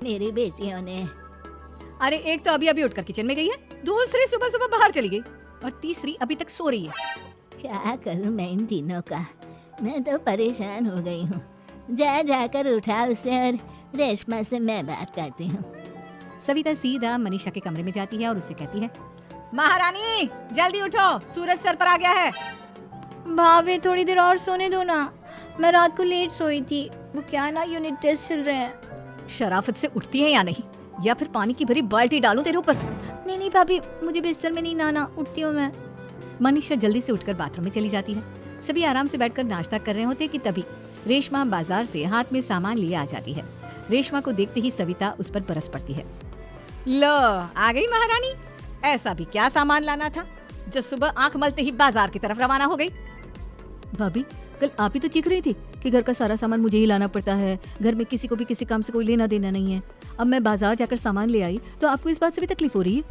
मेरी बेटियों ने। अरे एक तो अभी अभी उठकर किचन में गई है, दूसरी सुबह सुबह बाहर चली गई और तीसरी अभी तक सो रही है। क्या करूं मैं इन तीनों का, मैं तो परेशान हो गई हूँ। जा जाकर उठा उसे और रेशमा से मैं बात करती हूँ। सविता सीधा मनीषा के कमरे में जाती है और उससे कहती है, महारानी जल्दी उठो, सूरज सर पर आ गया है। भाभी थोड़ी देर और सोने दो ना, मैं रात को लेट सोई थी, वो क्या ना यूनिट टेस्ट चल रहे हैं। शराफत से उठती है या नहीं, या फिर पानी की भरी बाल्टी डालूं तेरे ऊपर। नहीं नहीं भाभी, मुझे बिस्तर में नहीं लाना, उठती हूँ मैं। मनीषा जल्दी से उठकर बाथरूम में चली जाती है। सभी आराम से बैठकर नाश्ता कर रहे होते कि तभी रेशमा बाजार से हाथ में सामान लिए आ जाती है। रेशमा को देखते ही सविता उस पर बरस पड़ती है। लो आ गई महारानी, ऐसा भी क्या सामान लाना था जो सुबह आंख मलते ही बाजार की तरफ रवाना हो गई। भाभी कल आप ही तो चीख रही थी कि घर का सारा सामान मुझे ही लाना पड़ता है, घर में किसी को भी किसी काम से कोई लेना देना नहीं है। अब मैं बाजार जाकर सामान ले आई तो आपको इस बात से भी तकलीफ हो रही है?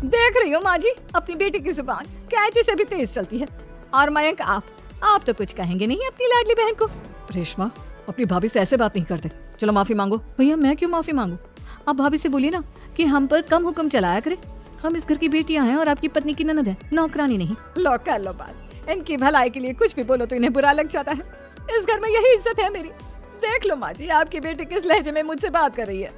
देख रही हो माँ जी, अपनी बेटी की जुबान कैंची से भी तेज चलती है। और मयंक आप तो कुछ कहेंगे नहीं अपनी लाडली बहन को। रेशमा अपनी भाभी से ऐसे बात नहीं करते, चलो माफी मांगो। भैया मैं क्यों माफी मांगू, आप भाभी से बोलिए ना कि हम पर कम हुक्म चलाया करे। हम इस घर की बेटियां हैं और आपकी पत्नी की ननद है, नौकरानी नहीं। लो कर लो बात, इनकी भलाई के लिए कुछ भी बोलो तो इन्हें बुरा लग जाता है। इस घर में यही इज्जत है मेरी। देख लो माँ जी, आपकी बेटी किस लहजे में मुझसे बात कर रही है।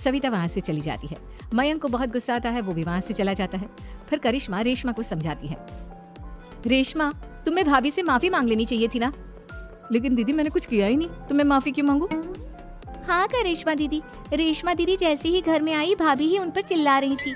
सविता वहाँ से चली जाती है। मयंक को बहुत गुस्सा आता है, वो भी वहाँ से चला जाता है। फिर करिश्मा रेशमा को समझाती है, रेशमा तुम्हें भाभी से माफी मांग लेनी चाहिए थी ना। लेकिन दीदी मैंने कुछ किया ही नहीं, तो मैं माफी क्यों मांगू? हाँ करिश्मा दीदी, रेशमा दीदी जैसे ही घर में आई भाभी ही उन पर चिल्ला रही थी।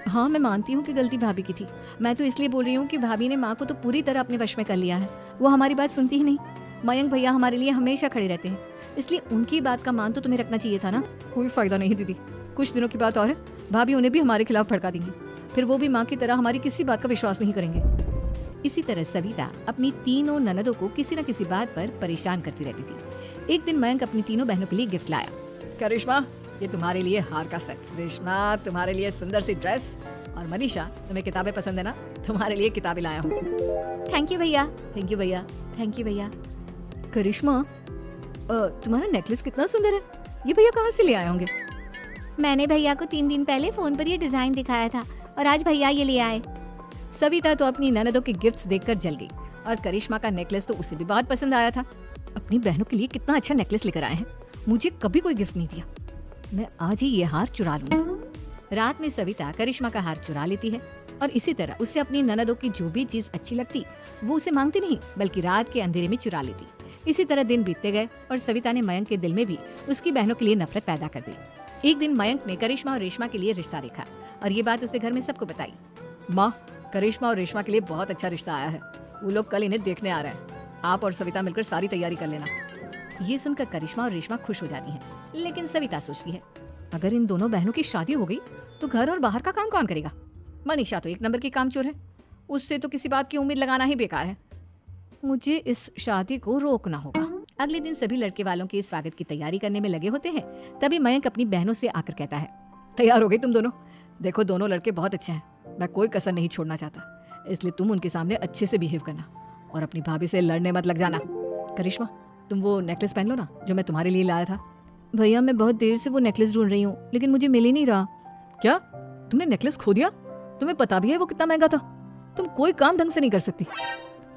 हाँ मैं मानती हूँ कि गलती भाभी की थी। मैं तो इसलिए बोल रही हूँ कि भाभी ने माँ को तो पूरी तरह अपने वश में कर लिया है, वो हमारी बात सुनती ही नहीं। मयंक भैया हमारे लिए हमेशा खड़े रहते हैं, इसलिए उनकी बात का मान तो तुम्हें रखना चाहिए था ना। कोई फायदा नहीं दीदी, कुछ दिनों की बात और है, भाभी उन्हें भी हमारे खिलाफ भड़का देंगी, फिर वो भी माँ की तरह हमारी किसी बात का विश्वास नहीं करेंगे। इसी तरह सविता अपनी तीनों ननदों को किसी न किसी बात पर परेशान करती रहती थी। एक दिन मयंक अपनी तीनों बहनों के लिए गिफ्ट लाया। करिश्मा ये तुम्हारे लिए हार का सेट, रेशमा तुम्हारे लिए सुंदर सी ड्रेस, और मनीषा तुम्हें किताबें पसंद है ना, तुम्हारे लिए किताबें लाया हूँ। थैंक यू भैया। थैंक यू भैया, थैंक यू भैया। करिश्मा तुम्हारा नेकलेस कितना सुंदर है, ये भैया कहाँ से ले आए होंगे? मैंने भैया को 3 दिन पहले फोन पर ये डिजाइन दिखाया था और आज भैया ये ले आए। सविता तो अपनी ननदों के गिफ्ट्स देखकर जल गई और करिश्मा का नेकलेस तो उसे भी बहुत पसंद आया था। अपनी बहनों के लिए कितना अच्छा नेकलेस लेकर आए हैं, मुझे कभी कोई गिफ्ट नहीं दिया, मैं आज ही ये हार चुरा लूंगी। रात में सविता करिश्मा का हार चुरा लेती है और इसी तरह उससे अपनी ननदों की जो भी चीज अच्छी लगती वो उसे मांगती नहीं, बल्कि रात के अंधेरे में चुरा लेती। इसी तरह दिन बीतते गए और सविता ने मयंक के दिल में भी उसकी बहनों के लिए नफरत पैदा कर दी। एक दिन मयंक ने करिश्मा और रेशमा के लिए रिश्ता देखा और ये बात उसने घर में सबको बताई। माँ करिश्मा और रेशमा के लिए बहुत अच्छा रिश्ता आया है, वो लोग कल इन्हें देखने आ रहे हैं, आप और सविता मिलकर सारी तैयारी कर लेना। ये सुनकर करिश्मा और रेशमा खुश हो जाती हैं, लेकिन सविता सोचती है अगर इन दोनों बहनों की शादी हो गई तो घर और बाहर का काम कौन करेगा। मनीषा तो एक नंबर की कामचोर है, उससे तो किसी बात की उम्मीद लगाना ही बेकार है। मुझे इस शादी को रोकना होगा। अगले दिन सभी लड़के वालों के स्वागत की तैयारी करने में लगे होते हैं। तभी मयंक अपनी बहनों से आकर कहता है, तैयार हो गई तुम दोनों? देखो दोनों लड़के बहुत अच्छे हैं, मैं कोई कसर नहीं छोड़ना चाहता, इसलिए तुम उनके सामने अच्छे से बिहेव करना और अपनी भाभी से लड़ने मत लग जाना। करिश्मा तुम वो नेकलेस पहन लो ना जो मैं तुम्हारे लिए लाया था। भैया मैं बहुत देर से वो नेकलेस ढूंढ रही हूँ, लेकिन मुझे मिल ही नहीं रहा। क्या तुमने नेकलेस खो दिया? तुम्हें पता भी है वो कितना महंगा था, तुम कोई काम ढंग से नहीं कर सकती।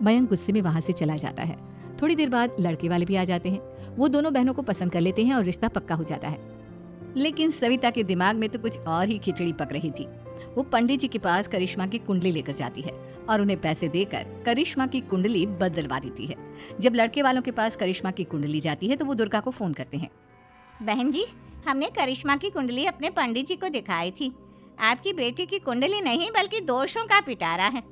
मयंक गुस्से में वहाँ से चला जाता है। थोड़ी देर बाद लड़के वाले भी आ जाते हैं, वो दोनों बहनों को पसंद कर लेते हैं और रिश्ता पक्का हो जाता है। लेकिन सविता के दिमाग में तो कुछ और ही खिचड़ी पक रही थी। वो पंडित जी के पास करिश्मा की कुंडली लेकर जाती है और उन्हें पैसे देकर करिश्मा की कुंडली बदलवा देती है। जब लड़के वालों के पास करिश्मा की कुंडली जाती है तो वो दुर्गा को फोन करते हैं। बहन जी, हमने करिश्मा की कुंडली अपने पंडित जी को दिखाई थी। आपकी बेटी की कुंडली नहीं बल्कि दोषों का पिटारा है।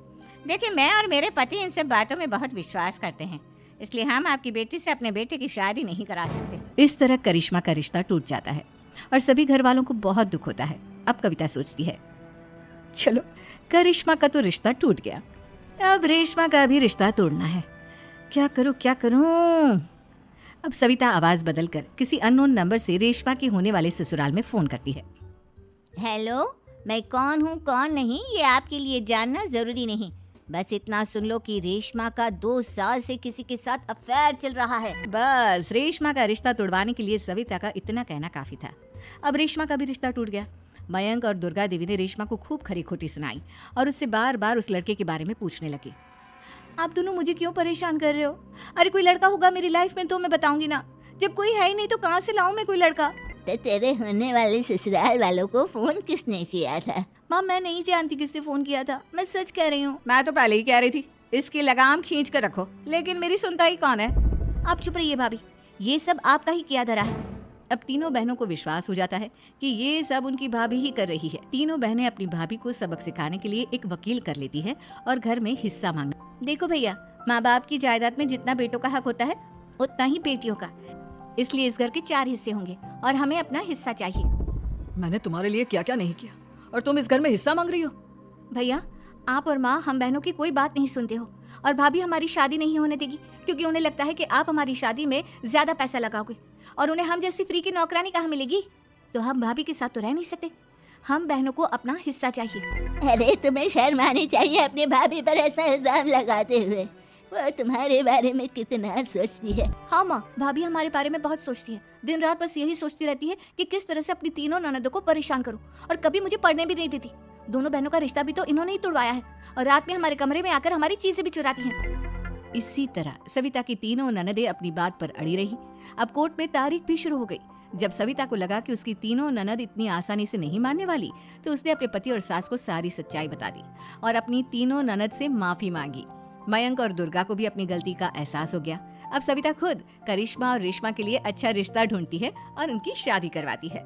देखिए मैं और मेरे पति इन सब बातों में बहुत विश्वास करते हैं, इसलिए हम आपकी बेटी से अपने बेटे की शादी नहीं करा सकते। इस तरह करिश्मा का रिश्ता टूट जाता है और सभी घर वालों को बहुत दुख होता है। अब कविता सोचती है, चलो करिश्मा का तो रिश्ता टूट गया, अब रेशमा का भी रिश्ता तोड़ना है। क्या करूं? अब सविता आवाज बदलकर किसी अननोन नंबर से रेशमा के होने वाले ससुराल में फोन करती है। हेलो, मैं कौन हूँ कौन नहीं ये आपके लिए जानना जरूरी नहीं, बस इतना सुन लो कि रेशमा का 2 साल से किसी के साथ अफेयर चल रहा है। बस रेशमा का रिश्ता तोड़वाने के लिए सविता का इतना कहना काफी था। अब रेशमा का भी रिश्ता टूट गया। मयंक और दुर्गा देवी ने रेशमा को खूब खरी खोटी सुनाई और उससे बार बार उस लड़के के बारे में पूछने लगे। आप दोनों मुझे क्यों परेशान कर रहे हो? अरे कोई लड़का होगा मेरी लाइफ में तो मैं बताऊंगी ना। जब कोई है ही नहीं तो कहाँ से लाऊं मैं कोई लड़का? तो तेरे होने वाले ससुराल वालों को फोन किसने किया था? माँ मैं नहीं जानती किसने फोन किया था, मैं सच कह रही हूँ। मैं तो पहले ही कह रही थी इसकी लगाम खींच कर रखो, लेकिन मेरी सुनता ही कौन है। आप चुप रहिए भाभी, ये सब आपका ही किया धरा है। अब तीनों बहनों को विश्वास हो जाता है कि ये सब उनकी भाभी ही कर रही है। तीनों बहनें अपनी भाभी को सबक सिखाने के लिए एक वकील कर लेती है और घर में हिस्सा मांगना। देखो भैया, माँ बाप की जायदाद में जितना बेटों का हक होता है उतना ही बेटियों का, इसलिए इस घर के 4 हिस्से होंगे और हमें अपना हिस्सा चाहिए। मैंने तुम्हारे लिए क्या क्या नहीं किया और तुम इस घर में हिस्सा मांग रही हो? भैया आप और माँ हम बहनों की कोई बात नहीं सुनते हो और भाभी हमारी शादी नहीं होने देगी क्योंकि उन्हें लगता है कि आप हमारी शादी में ज्यादा पैसा लगाओगे और उन्हें हम जैसी फ्री की नौकरानी कहाँ मिलेगी। तो हम भाभी के साथ तो रह नहीं सकते, हम बहनों को अपना हिस्सा चाहिए। अरे तुम्हें शर्म आनी चाहिए अपनी भाभी पर ऐसा इल्जाम लगाते हुए। वो तुम्हारे बारे में कितना सोचती है। हाँ माँ, भाभी हमारे बारे में बहुत सोचती है। दिन रात बस यही सोचती रहती है कि किस तरह से अपनी तीनों ननदों को परेशान करूं और कभी मुझे पढ़ने भी नहीं देती। दोनों बहनों का रिश्ता भी तो इन्होंने ही तोड़वाया है और रात में हमारे कमरे में आकर हमारी चीजें भी चुराती हैं। इसी तरह सविता की तीनों ननदें अपनी बात पर अड़ी रही। अब कोर्ट में तारीख भी शुरू हो गई। जब सविता को लगा कि उसकी तीनों ननद इतनी आसानी से नहीं मानने वाली, तो उसने अपने पति और सास को सारी सच्चाई बता दी और अपनी तीनों ननद से माफी मांगी। मयंक और दुर्गा को भी अपनी गलती का एहसास हो गया। अब सविता खुद करिश्मा और रेशमा के लिए अच्छा रिश्ता ढूंढती है और उनकी शादी करवाती है।